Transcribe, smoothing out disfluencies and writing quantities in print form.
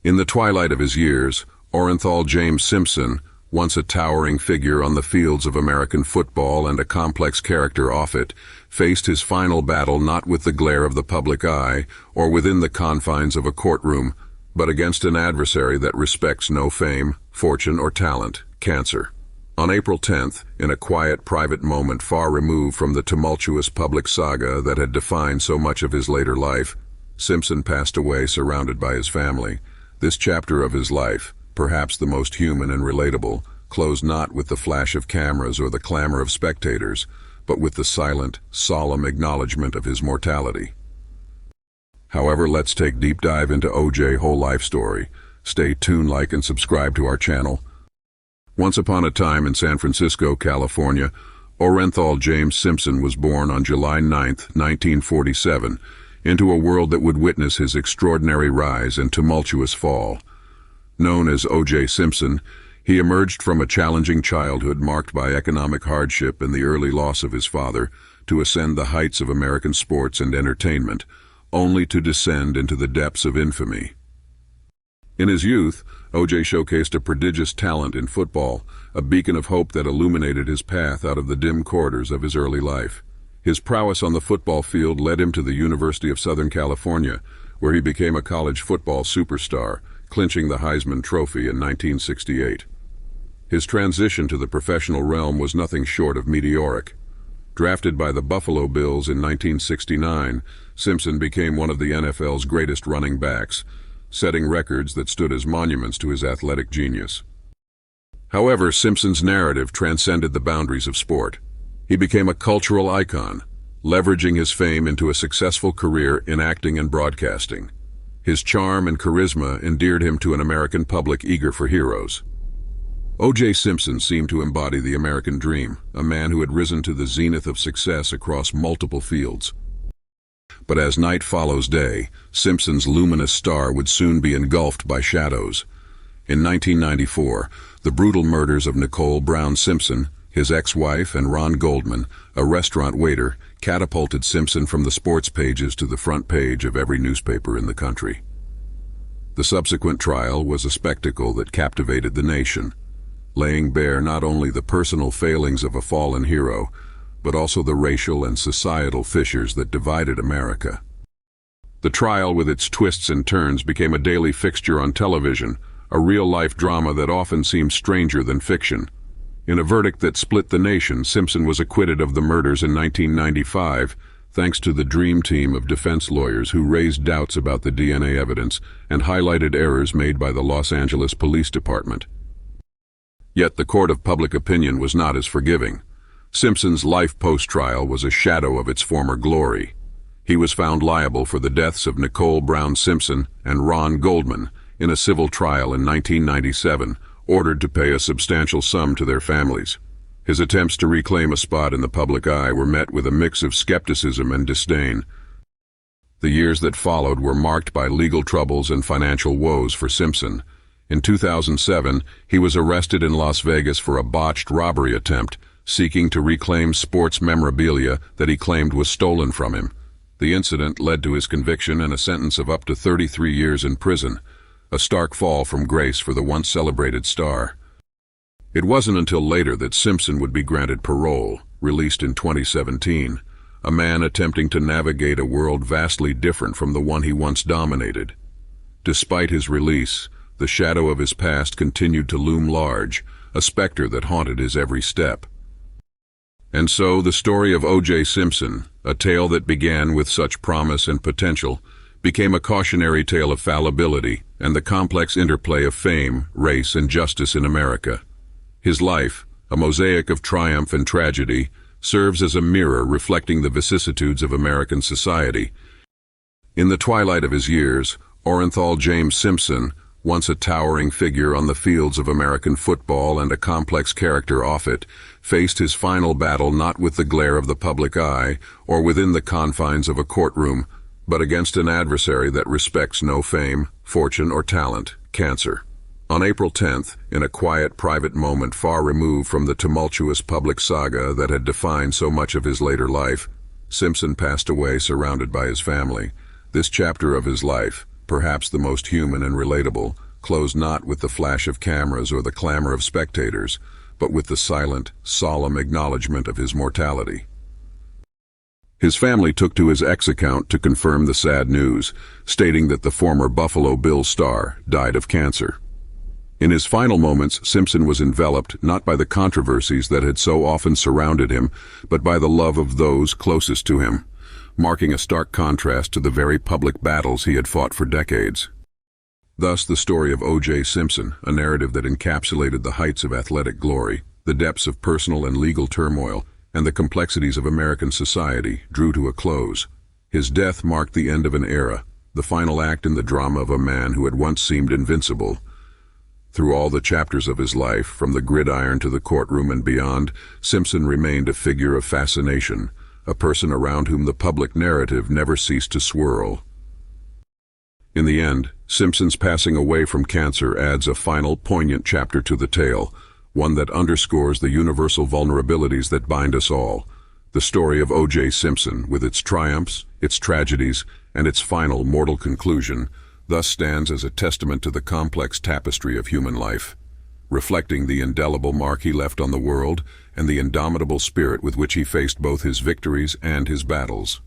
In the twilight of his years, Orenthal James Simpson, once a towering figure on the fields of American football and a complex character off it, faced his final battle not with the glare of the public eye or within the confines of a courtroom, but against an adversary that respects no fame, fortune, or talent, cancer. On April 10th, in a quiet private moment far removed from the tumultuous public saga that had defined so much of his later life, Simpson passed away surrounded by his family. This chapter of his life, perhaps the most human and relatable, closed not with the flash of cameras or the clamor of spectators, but with the silent, solemn acknowledgement of his mortality. However, let's take deep dive into OJ whole life story. Stay tuned, like and subscribe to our channel. Once upon a time in San Francisco, California, Orenthal James Simpson was born on July 9, 1947, into a world that would witness his extraordinary rise and tumultuous fall. Known as OJ Simpson, he emerged from a challenging childhood marked by economic hardship and the early loss of his father to ascend the heights of American sports and entertainment, only to descend into the depths of infamy. In his youth, OJ showcased a prodigious talent in football, a beacon of hope that illuminated his path out of the dim corridors of his early life. His prowess on the football field led him to the University of Southern California, where he became a college football superstar, clinching the Heisman Trophy in 1968. His transition to the professional realm was nothing short of meteoric. Drafted by the Buffalo Bills in 1969, Simpson became one of the NFL's greatest running backs, setting records that stood as monuments to his athletic genius. However, Simpson's narrative transcended the boundaries of sport. He became a cultural icon, leveraging his fame into a successful career in acting and broadcasting. His charm and charisma endeared him to an American public eager for heroes. O.J. Simpson seemed to embody the American dream, a man who had risen to the zenith of success across multiple fields. But as night follows day, Simpson's luminous star would soon be engulfed by shadows. In 1994, the brutal murders of Nicole Brown Simpson, his ex-wife, and Ron Goldman, a restaurant waiter, catapulted Simpson from the sports pages to the front page of every newspaper in the country. The subsequent trial was a spectacle that captivated the nation, laying bare not only the personal failings of a fallen hero, but also the racial and societal fissures that divided America. The trial, with its twists and turns, became a daily fixture on television, a real-life drama that often seemed stranger than fiction. In a verdict that split the nation, Simpson was acquitted of the murders in 1995, thanks to the dream team of defense lawyers who raised doubts about the DNA evidence and highlighted errors made by the Los Angeles Police Department. Yet the court of public opinion was not as forgiving. Simpson's life post-trial was a shadow of its former glory. He was found liable for the deaths of Nicole Brown Simpson and Ron Goldman in a civil trial in 1997, ordered to pay a substantial sum to their families. His attempts to reclaim a spot in the public eye were met with a mix of skepticism and disdain. The years that followed were marked by legal troubles and financial woes for Simpson. In 2007, he was arrested in Las Vegas for a botched robbery attempt, seeking to reclaim sports memorabilia that he claimed was stolen from him. The incident led to his conviction and a sentence of up to 33 years in prison, a stark fall from grace for the once celebrated star. It wasn't until later that Simpson would be granted parole, released in 2017, a man attempting to navigate a world vastly different from the one he once dominated. Despite his release, the shadow of his past continued to loom large, a specter that haunted his every step. And so the story of O.J. Simpson, a tale that began with such promise and potential, became a cautionary tale of fallibility and the complex interplay of fame, race, and justice in America. His life, a mosaic of triumph and tragedy, serves as a mirror reflecting the vicissitudes of American society. In the twilight of his years, Orenthal James Simpson, once a towering figure on the fields of American football and a complex character off it, faced his final battle not with the glare of the public eye or within the confines of a courtroom, but against an adversary that respects no fame, fortune, or talent, cancer. On April 10th, in a quiet private moment far removed from the tumultuous public saga that had defined so much of his later life, Simpson passed away surrounded by his family. This chapter of his life, perhaps the most human and relatable, closed not with the flash of cameras or the clamor of spectators, but with the silent, solemn acknowledgement of his mortality. His family took to his X account to confirm the sad news, stating that the former Buffalo Bills star died of cancer. In his final moments, Simpson was enveloped not by the controversies that had so often surrounded him, but by the love of those closest to him, marking a stark contrast to the very public battles he had fought for decades. Thus, the story of OJ Simpson, a narrative that encapsulated the heights of athletic glory, the depths of personal and legal turmoil, and the complexities of American society, drew to a close. His death marked the end of an era, the final act in the drama of a man who had once seemed invincible. Through all the chapters of his life, from the gridiron to the courtroom and beyond, Simpson remained a figure of fascination, a person around whom the public narrative never ceased to swirl. In the end, Simpson's passing away from cancer adds a final, poignant chapter to the tale, one that underscores the universal vulnerabilities that bind us all. The story of OJ Simpson, with its triumphs, its tragedies, and its final mortal conclusion, thus stands as a testament to the complex tapestry of human life, reflecting the indelible mark he left on the world and the indomitable spirit with which he faced both his victories and his battles.